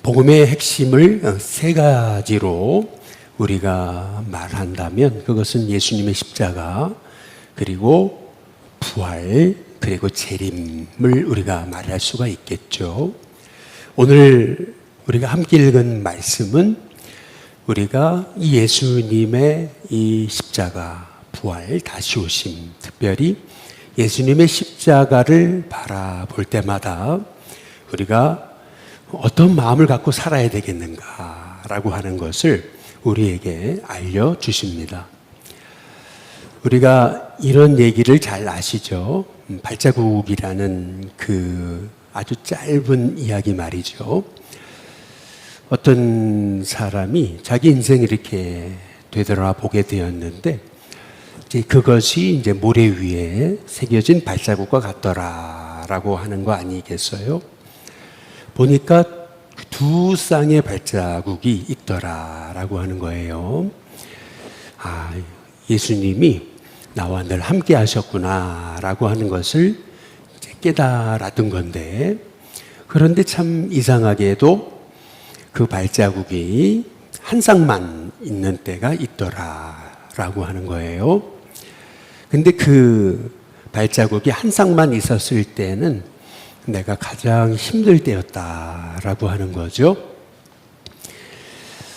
복음의 핵심을 세 가지로 우리가 말한다면 그것은 예수님의 십자가, 그리고 부활, 그리고 재림을 우리가 말할 수가 있겠죠. 오늘 우리가 함께 읽은 말씀은 우리가 이 예수님의 이 십자가, 부활, 다시 오심, 특별히 예수님의 십자가를 바라볼 때마다 우리가 어떤 마음을 갖고 살아야 되겠는가라고 하는 것을 우리에게 알려주십니다. 우리가 이런 얘기를 잘 아시죠? 발자국이라는 그 아주 짧은 이야기 말이죠. 어떤 사람이 자기 인생을 이렇게 되돌아보게 되었는데 그것이 이제 모래 위에 새겨진 발자국과 같더라라고 하는 거 아니겠어요? 보니까 두 쌍의 발자국이 있더라라고 하는 거예요. 아, 예수님이 나와 늘 함께 하셨구나라고 하는 것을 이제 깨달았던 건데, 그런데 참 이상하게도 그 발자국이 한 쌍만 있는 때가 있더라라고 하는 거예요. 근데 그 발자국이 한 쌍만 있었을 때는 내가 가장 힘들 때였다라고 하는 거죠.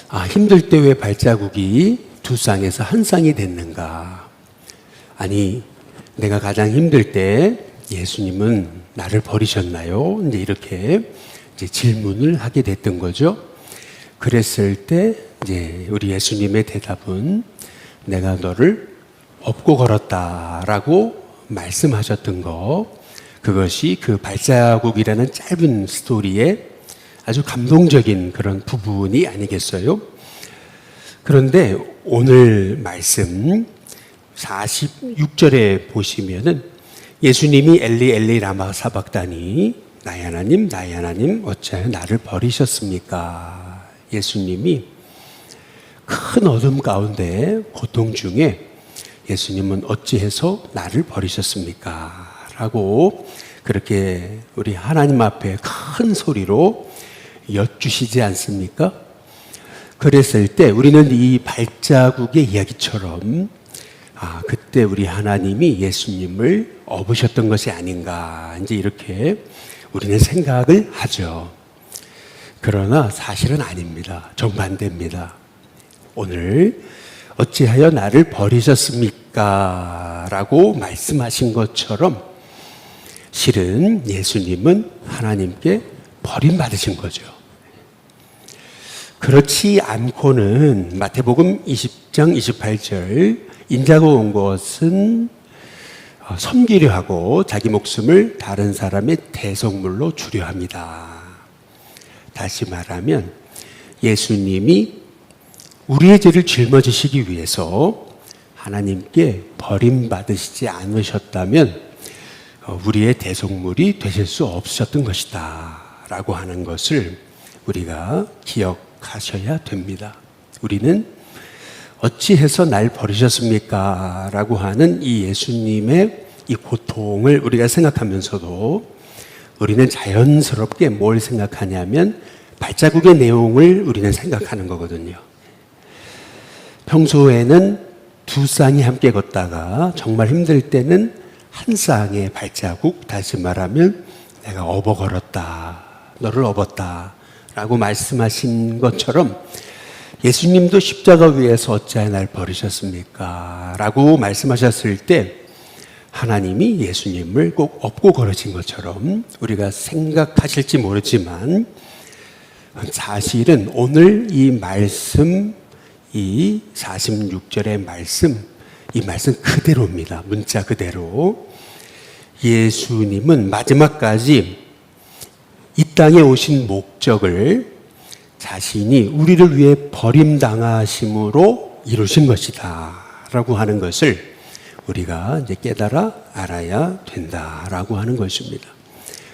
아, 힘들 때 왜 발자국이 두 쌍에서 한 쌍이 됐는가? 아니, 내가 가장 힘들 때 예수님은 나를 버리셨나요? 이제 이렇게 이제 질문을 하게 됐던 거죠. 그랬을 때 이제 우리 예수님의 대답은 내가 너를 업고 걸었다라고 말씀하셨던 거, 그것이 그 발자국이라는 짧은 스토리의 아주 감동적인 그런 부분이 아니겠어요? 그런데 오늘 말씀 46절에 보시면은 예수님이 엘리 엘리 라마 사박다니 나의 하나님 어찌하여 나를 버리셨습니까? 예수님이 큰 어둠 가운데 고통 중에 예수님은 어찌해서 나를 버리셨습니까? 라고 그렇게 우리 하나님 앞에 큰 소리로 여쭈시지 않습니까? 그랬을 때 우리는 이 발자국의 이야기처럼 그때 우리 하나님이 예수님을 업으셨던 것이 아닌가 이제 이렇게 우리는 생각을 하죠. 그러나 사실은 아닙니다. 정반대입니다. 오늘 어찌하여 나를 버리셨습니까? 라고 말씀하신 것처럼 실은 예수님은 하나님께 버림받으신 거죠. 그렇지 않고는 마태복음 20장 28절 인자가 온 것은 섬기려 하고 자기 목숨을 다른 사람의 대속물로 주려 합니다. 다시 말하면 예수님이 우리의 죄를 짊어지시기 위해서 하나님께 버림받으시지 않으셨다면 우리의 대속물이 되실 수 없으셨던 것이다 라고 하는 것을 우리가 기억하셔야 됩니다. 우리는 어찌해서 날 버리셨습니까? 라고 하는 이 예수님의 이 고통을 우리가 생각하면서도 우리는 자연스럽게 뭘 생각하냐면 발자국의 내용을 우리는 생각하는 거거든요. 평소에는 두 쌍이 함께 걷다가 정말 힘들 때는 한 쌍의 발자국, 다시 말하면 내가 업어 걸었다, 너를 업었다 라고 말씀하신 것처럼 예수님도 십자가 위에서 어찌하여 날 버리셨습니까? 라고 말씀하셨을 때 하나님이 예수님을 꼭 업고 걸으신 것처럼 우리가 생각하실지 모르지만 사실은 오늘 이 말씀, 이 46절의 말씀, 이 말씀 그대로입니다. 문자 그대로. 예수님은 마지막까지 이 땅에 오신 목적을 자신이 우리를 위해 버림당하심으로 이루신 것이다 라고 하는 것을 우리가 이제 깨달아 알아야 된다라고 하는 것입니다.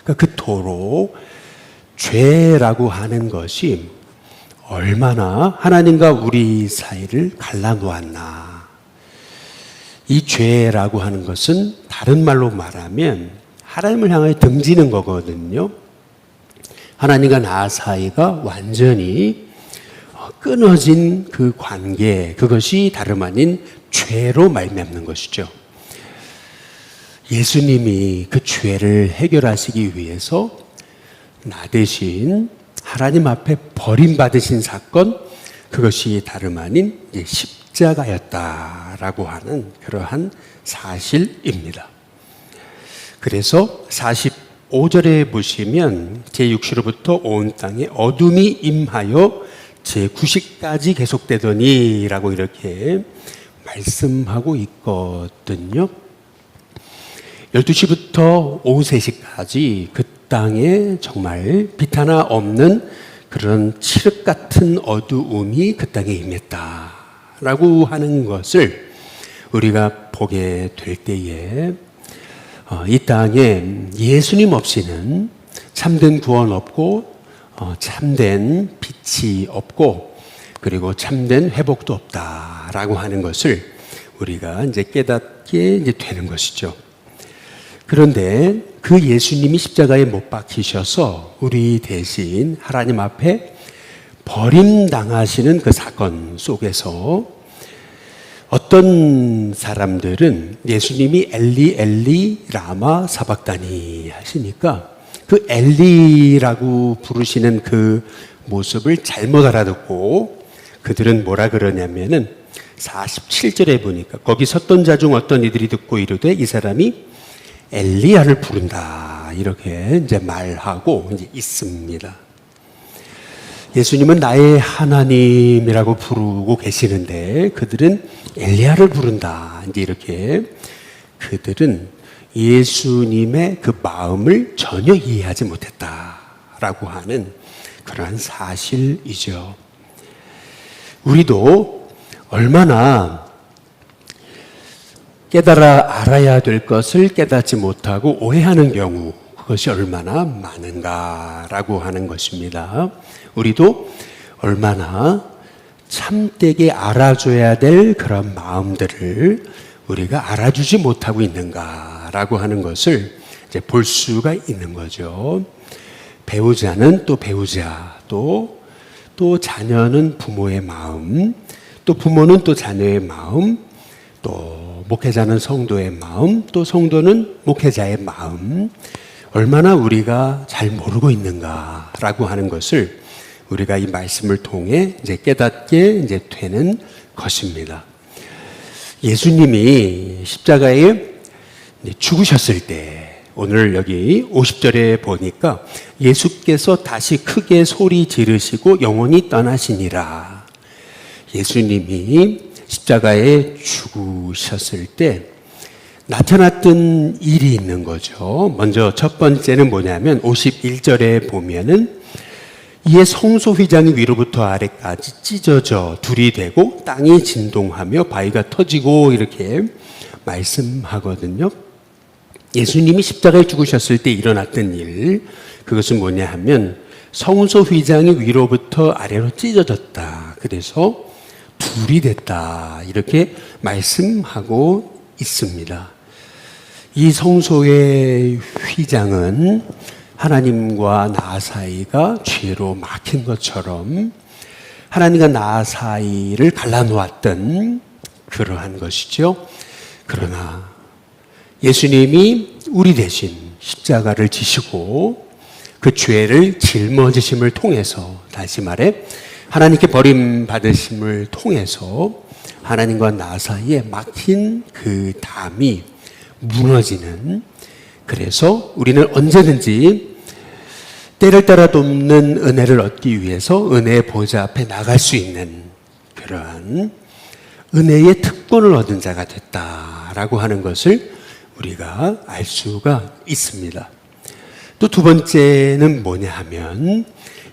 그러니까 그토록 죄라고 하는 것이 얼마나 하나님과 우리 사이를 갈라놓았나. 이 죄라고 하는 것은 다른 말로 말하면 하나님을 향하여 등지는 거거든요. 하나님과 나 사이가 완전히 끊어진 그 관계, 그것이 다름 아닌 죄로 말미암는 것이죠. 예수님이 그 죄를 해결하시기 위해서 나 대신 하나님 앞에 버림받으신 사건, 그것이 다름 아닌 십자가였다라고 하는 그러한 사실입니다. 그래서 45절에 보시면 제6시로부터 온 땅에 어둠이 임하여 제9시까지 계속되더니 라고 이렇게 말씀하고 있거든요. 12시부터 오후 3시까지 그 땅에 정말 빛 하나 없는 그런 칠흑 같은 어두움이 그 땅에 임했다라고 하는 것을 우리가 보게 될 때에 이 땅에 예수님 없이는 참된 구원 없고 참된 빛이 없고 그리고 참된 회복도 없다라고 하는 것을 우리가 이제 깨닫게 이제 되는 것이죠. 그런데 그 예수님이 십자가에 못 박히셔서 우리 대신 하나님 앞에 버림당하시는 그 사건 속에서 어떤 사람들은 예수님이 엘리 엘리 라마 사박다니 하시니까 그 엘리라고 부르시는 그 모습을 잘못 알아듣고 그들은 뭐라 그러냐면은 47절에 보니까 거기 섰던 자 중 어떤 이들이 듣고 이르되 이 사람이 엘리야를 부른다 이렇게 이제 말하고 이제 있습니다. 예수님은 나의 하나님이라고 부르고 계시는데 그들은 엘리야를 부른다 이제 이렇게 그들은 예수님의 그 마음을 전혀 이해하지 못했다라고 하는 그러한 사실이죠. 우리도 얼마나 깨달아 알아야 될 것을 깨닫지 못하고 오해하는 경우 그것이 얼마나 많은가라고 하는 것입니다. 우리도 얼마나 참되게 알아줘야 될 그런 마음들을 우리가 알아주지 못하고 있는가라고 하는 것을 이제 볼 수가 있는 거죠. 배우자는 또 배우자, 또 자녀는 부모의 마음, 또 부모는 또 자녀의 마음, 또 목회자는 성도의 마음, 또 성도는 목회자의 마음, 얼마나 우리가 잘 모르고 있는가라고 하는 것을 우리가 이 말씀을 통해 이제 깨닫게 이제 되는 것입니다. 예수님이 십자가에 죽으셨을 때 오늘 여기 50절에 보니까 예수께서 다시 크게 소리 지르시고 영원히 떠나시니라. 예수님이 십자가에 죽으셨을 때 나타났던 일이 있는 거죠. 먼저 첫 번째는 뭐냐면 51절에 보면은 이에 성소 휘장이 위로부터 아래까지 찢어져 둘이 되고 땅이 진동하며 바위가 터지고 이렇게 말씀하거든요. 예수님이 십자가에 죽으셨을 때 일어났던 일, 그것은 뭐냐 하면 성소 휘장이 위로부터 아래로 찢어졌다. 그래서 둘이 됐다. 이렇게 말씀하고 있습니다. 이 성소의 휘장은 하나님과 나 사이가 죄로 막힌 것처럼 하나님과 나 사이를 갈라놓았던 그러한 것이죠. 그러나 예수님이 우리 대신 십자가를 지시고 그 죄를 짊어지심을 통해서, 다시 말해 하나님께 버림받으심을 통해서 하나님과 나 사이에 막힌 그 담이 무너지는, 그래서 우리는 언제든지 때를 따라 돕는 은혜를 얻기 위해서 은혜의 보좌 앞에 나갈 수 있는 그러한 은혜의 특권을 얻은 자가 됐다라고 하는 것을 우리가 알 수가 있습니다. 또 두 번째는 뭐냐 하면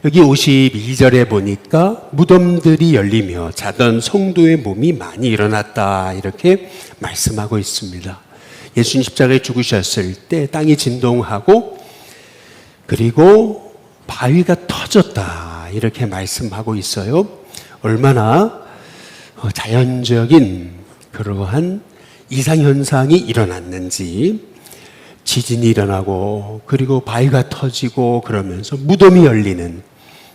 여기 52절에 보니까 무덤들이 열리며 자던 성도의 몸이 많이 일어났다 이렇게 말씀하고 있습니다. 예수님 십자가에 죽으셨을 때 땅이 진동하고 그리고 바위가 터졌다 이렇게 말씀하고 있어요. 얼마나 자연적인 그러한 이상현상이 일어났는지, 지진이 일어나고 그리고 바위가 터지고 그러면서 무덤이 열리는,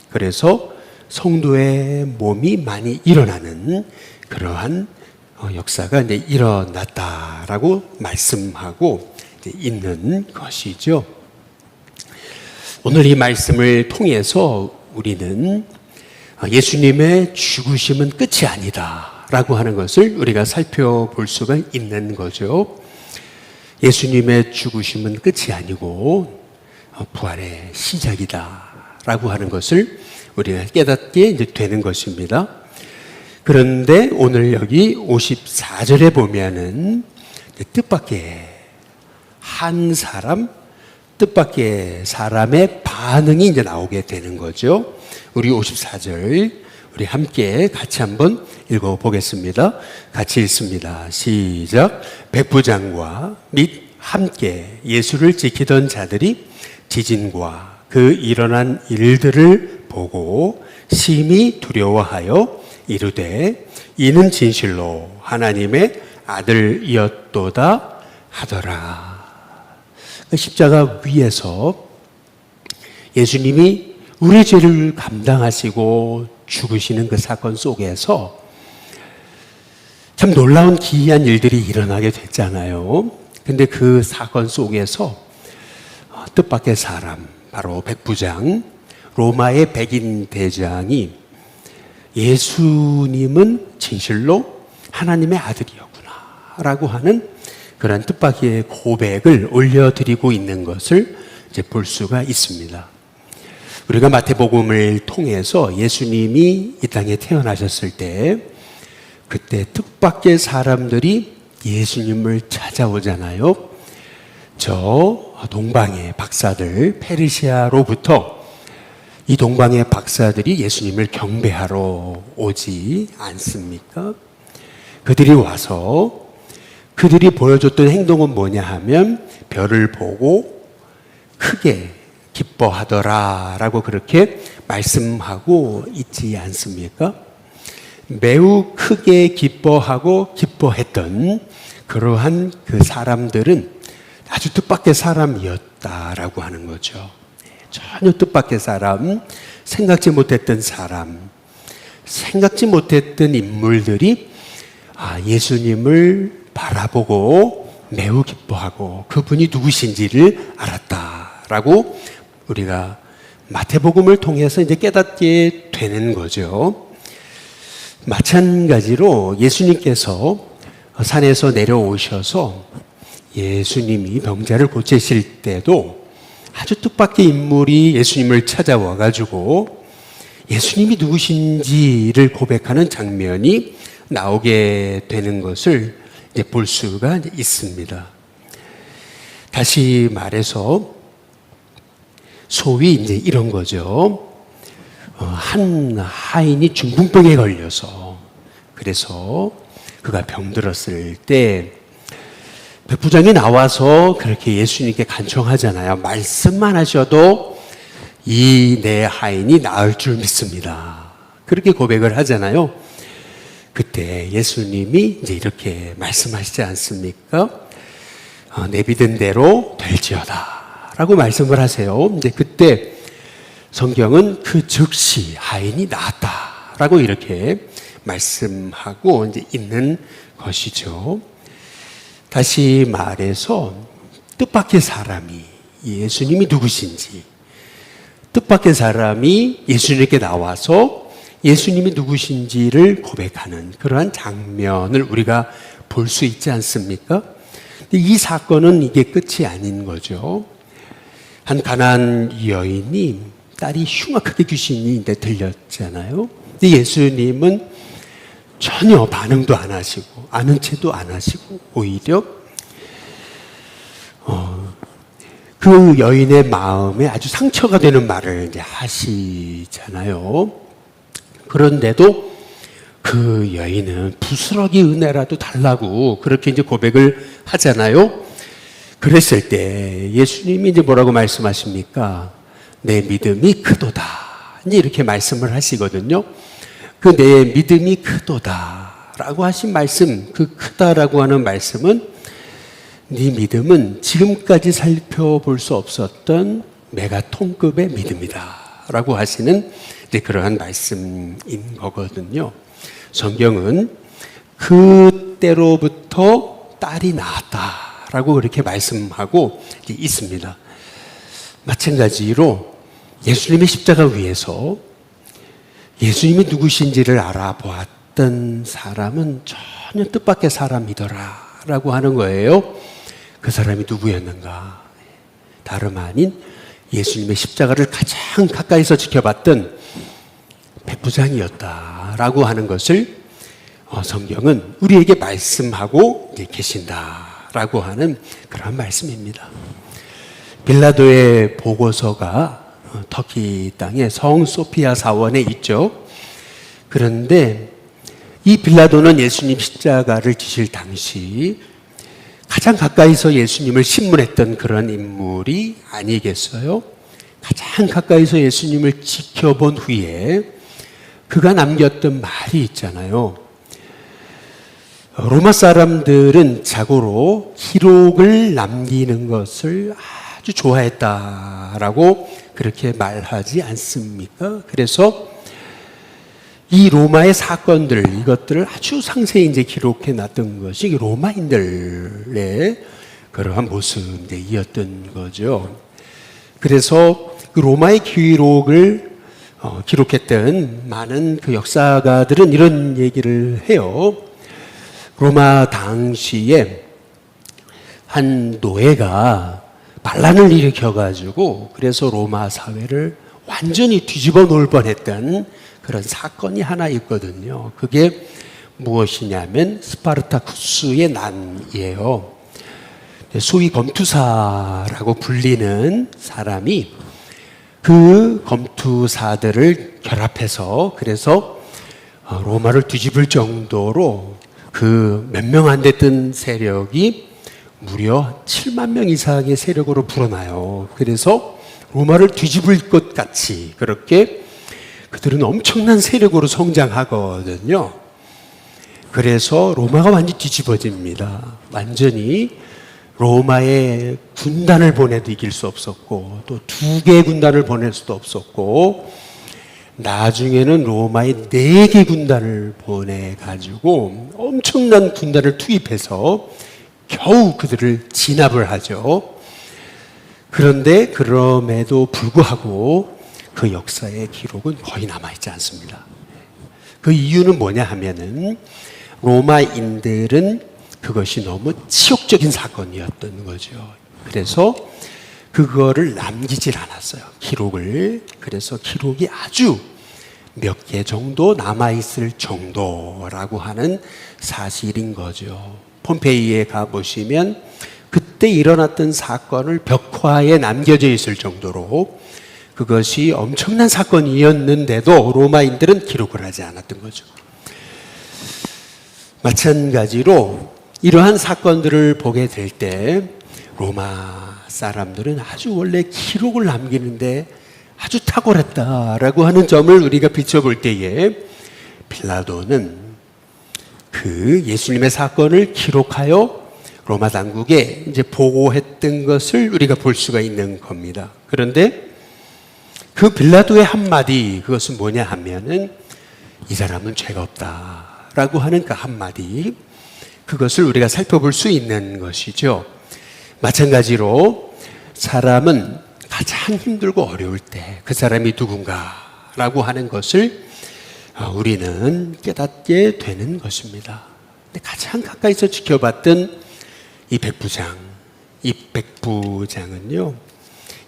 그래서 성도의 몸이 많이 일어나는 그러한 역사가 이제 일어났다라고 말씀하고 있는 것이죠. 오늘 이 말씀을 통해서 우리는 예수님의 죽으심은 끝이 아니다라고 하는 것을 우리가 살펴볼 수가 있는 거죠. 예수님의 죽으심은 끝이 아니고 부활의 시작이다라고 하는 것을 우리가 깨닫게 이제 되는 것입니다. 그런데 오늘 여기 54절에 보면은 뜻밖의 한 사람, 뜻밖의 사람의 반응이 이제 나오게 되는 거죠. 우리 54절 우리 함께 같이 한번 읽어보겠습니다. 같이 읽습니다. 시작. 백부장과 및 함께 예수를 지키던 자들이 지진과 그 일어난 일들을 보고 심히 두려워하여 이르되 이는 진실로 하나님의 아들이었도다 하더라. 십자가 위에서 예수님이 우리 죄를 감당하시고 죽으시는 그 사건 속에서 참 놀라운 기이한 일들이 일어나게 됐잖아요. 근데 그 사건 속에서 뜻밖의 사람, 바로 백부장, 로마의 백인 대장이 예수님은 진실로 하나님의 아들이었구나 라고 하는 그런 뜻밖의 고백을 올려드리고 있는 것을 이제 볼 수가 있습니다. 우리가 마태복음을 통해서 예수님이 이 땅에 태어나셨을 때 그때 뜻밖의 사람들이 예수님을 찾아오잖아요. 저 동방의 박사들, 페르시아로부터 이 동방의 박사들이 예수님을 경배하러 오지 않습니까? 그들이 와서 그들이 보여줬던 행동은 뭐냐 하면 별을 보고 크게 기뻐하더라라고 그렇게 말씀하고 있지 않습니까? 매우 크게 기뻐하고 기뻐했던 그러한 그 사람들은 아주 뜻밖의 사람이었다라고 하는 거죠. 전혀 뜻밖의 사람, 생각지 못했던 사람, 생각지 못했던 인물들이 예수님을 바라보고 매우 기뻐하고 그분이 누구신지를 알았다라고 우리가 마태복음을 통해서 이제 깨닫게 되는 거죠. 마찬가지로 예수님께서 산에서 내려오셔서 예수님이 병자를 고치실 때도 아주 뜻밖의 인물이 예수님을 찾아와 가지고 예수님이 누구신지를 고백하는 장면이 나오게 되는 것을 이제 볼 수가 있습니다. 다시 말해서 소위 이제 이런 거죠. 한 하인이 중풍병에 걸려서 그래서 그가 병들었을 때 백부장이 나와서 그렇게 예수님께 간청하잖아요. 말씀만 하셔도 이 내 하인이 나을 줄 믿습니다. 그렇게 고백을 하잖아요. 그때 예수님이 이제 이렇게 말씀하시지 않습니까? 내 믿은 대로 될지어다 라고 말씀을 하세요. 이제 그때 성경은 그 즉시 하인이 나았다라고 이렇게 말씀하고 이제 있는 것이죠. 다시 말해서 뜻밖의 사람이 예수님이 누구신지, 뜻밖의 사람이 예수님께 나와서 예수님이 누구신지를 고백하는 그러한 장면을 우리가 볼 수 있지 않습니까? 근데 이 사건은 이게 끝이 아닌 거죠. 한 가나안 여인이 딸이 흉악하게 귀신이 들렸잖아요. 근데 예수님은 전혀 반응도 안 하시고 아는 체도 안 하시고 오히려 그 여인의 마음에 아주 상처가 되는 말을 이제 하시잖아요. 그런데도 그 여인은 부스러기 은혜라도 달라고 그렇게 이제 고백을 하잖아요. 그랬을 때 예수님이 이제 뭐라고 말씀하십니까? 내 믿음이 크도다. 이제 이렇게 말씀을 하시거든요. 그 내 믿음이 크도다 라고 하신 말씀, 그 크다라고 하는 말씀은 네 믿음은 지금까지 살펴볼 수 없었던 메가톤급의 믿음이다 라고 하시는 이제 그러한 말씀인 거거든요. 성경은 그때로부터 딸이 나았다라고 그렇게 말씀하고 있습니다. 마찬가지로 예수님의 십자가 위에서 예수님이 누구신지를 알아보았던 사람은 전혀 뜻밖의 사람이더라 라고 하는 거예요. 그 사람이 누구였는가? 다름 아닌 예수님의 십자가를 가장 가까이서 지켜봤던 백부장이었다라고 하는 것을 성경은 우리에게 말씀하고 계신다라고 하는 그런 말씀입니다. 빌라도의 보고서가 터키 땅의 성 소피아 사원에 있죠. 그런데 이 빌라도는 예수님 십자가를 지실 당시 가장 가까이서 예수님을 신문했던 그런 인물이 아니겠어요? 가장 가까이서 예수님을 지켜본 후에 그가 남겼던 말이 있잖아요. 로마 사람들은 자고로 기록을 남기는 것을 아주 좋아했다라고 그렇게 말하지 않습니까? 그래서 이 로마의 사건들, 이것들을 아주 상세히 이제 기록해 놨던 것이 로마인들의 그러한 모습이었던 거죠. 그래서 그 로마의 기록을 기록했던 많은 그 역사가들은 이런 얘기를 해요. 로마 당시에 한 노예가 반란을 일으켜가지고 그래서 로마 사회를 완전히 뒤집어 놓을 뻔했던 그런 사건이 하나 있거든요. 그게 무엇이냐면 스파르타쿠스의 난이에요. 소위 검투사라고 불리는 사람이 그 검투사들을 결합해서 그래서 로마를 뒤집을 정도로 그 몇 명 안 됐던 세력이 무려 7만 명 이상의 세력으로 불어나요. 그래서 로마를 뒤집을 것 같이 그렇게 그들은 엄청난 세력으로 성장하거든요. 그래서 로마가 완전히 뒤집어집니다. 완전히 로마의 군단을 보내도 이길 수 없었고 또 2개의 군단을 보낼 수도 없었고 나중에는 로마의 4개 군단을 보내가지고 엄청난 군단을 투입해서 겨우 그들을 진압을 하죠. 그런데 그럼에도 불구하고 그 역사의 기록은 거의 남아있지 않습니다. 그 이유는 뭐냐 하면은 로마인들은 그것이 너무 치욕적인 사건이었던 거죠. 그래서 그거를 남기질 않았어요. 기록을. 그래서 기록이 아주 몇 개 정도 남아있을 정도라고 하는 사실인 거죠. 폼페이에 가보시면 그때 일어났던 사건을 벽화에 남겨져 있을 정도로 그것이 엄청난 사건이었는데도 로마인들은 기록을 하지 않았던 거죠. 마찬가지로 이러한 사건들을 보게 될 때 로마 사람들은 아주 원래 기록을 남기는데 아주 탁월했다라고 하는 점을 우리가 비춰볼 때에 빌라도는 그 예수님의 사건을 기록하여 로마 당국에 이제 보고했던 것을 우리가 볼 수가 있는 겁니다. 그런데 그 빌라도의 한마디, 그것은 뭐냐 하면은 이 사람은 죄가 없다라고 하는 그 한마디, 그것을 우리가 살펴볼 수 있는 것이죠. 마찬가지로 사람은 가장 힘들고 어려울 때 그 사람이 누군가라고 하는 것을 우리는 깨닫게 되는 것입니다. 근데 가장 가까이서 지켜봤던 이 백부장은요,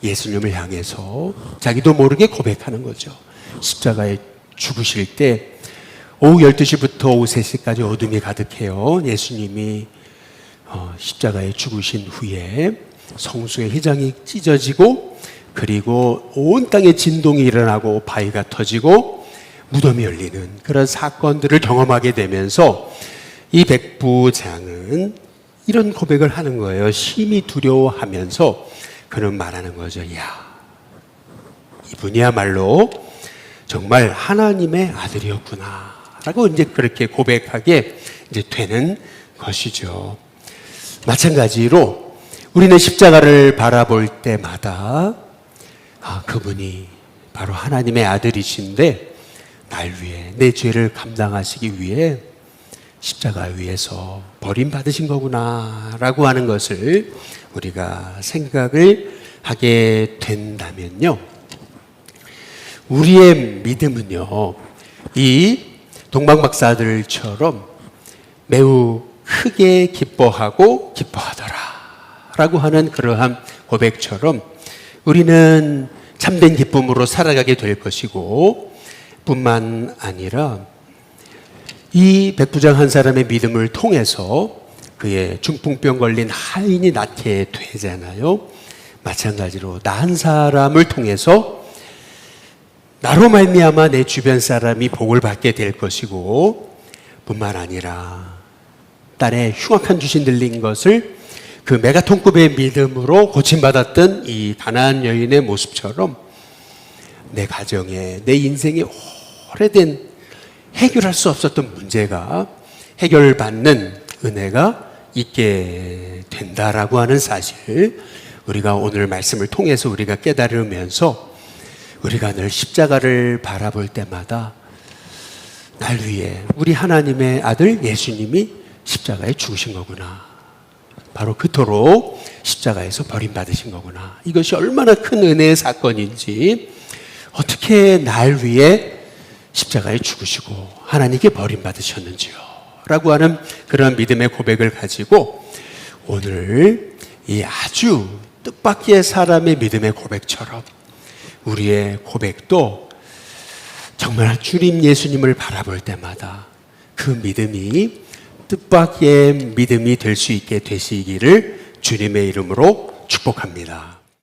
예수님을 향해서 자기도 모르게 고백하는 거죠. 십자가에 죽으실 때 오후 12시부터 오후 3시까지 어둠이 가득해요. 예수님이 십자가에 죽으신 후에 성수의 휘장이 찢어지고 그리고 온 땅에 진동이 일어나고 바위가 터지고 무덤이 열리는 그런 사건들을 경험하게 되면서 이 백부장은 이런 고백을 하는 거예요. 심히 두려워하면서 그는 말하는 거죠. 야, 이분이야말로 정말 하나님의 아들이었구나 라고 이제 그렇게 고백하게 이제 되는 것이죠. 마찬가지로 우리는 십자가를 바라볼 때마다 그분이 바로 하나님의 아들이신데 날 위해 내 죄를 감당하시기 위해 십자가 위에서 버림받으신 거구나 라고 하는 것을 우리가 생각을 하게 된다면요, 우리의 믿음은요 이 동방박사들처럼 매우 크게 기뻐하고 기뻐하더라 라고 하는 그러한 고백처럼 우리는 참된 기쁨으로 살아가게 될 것이고, 뿐만 아니라 이 백부장 한 사람의 믿음을 통해서 그의 중풍병 걸린 하인이 낫게 되잖아요. 마찬가지로 나 한 사람을 통해서 나로 말미암아 내 주변 사람이 복을 받게 될 것이고, 뿐만 아니라 딸의 흉악한 귀신 들린 것을 그 메가톤급의 믿음으로 고침받았던 이 가나안 여인의 모습처럼 내 가정에, 내 인생에 오래된 해결할 수 없었던 문제가 해결받는 은혜가 있게 된다라고 하는 사실, 우리가 오늘 말씀을 통해서 우리가 깨달으면서 우리가 늘 십자가를 바라볼 때마다 날 위해 우리 하나님의 아들 예수님이 십자가에 죽으신 거구나, 바로 그토록 십자가에서 버림받으신 거구나, 이것이 얼마나 큰 은혜의 사건인지, 어떻게 날 위해 십자가에 죽으시고 하나님께 버림받으셨는지요 라고 하는 그런 믿음의 고백을 가지고 오늘 이 아주 뜻밖의 사람의 믿음의 고백처럼 우리의 고백도 정말 주님 예수님을 바라볼 때마다 그 믿음이 뜻밖의 믿음이 될 수 있게 되시기를 주님의 이름으로 축복합니다.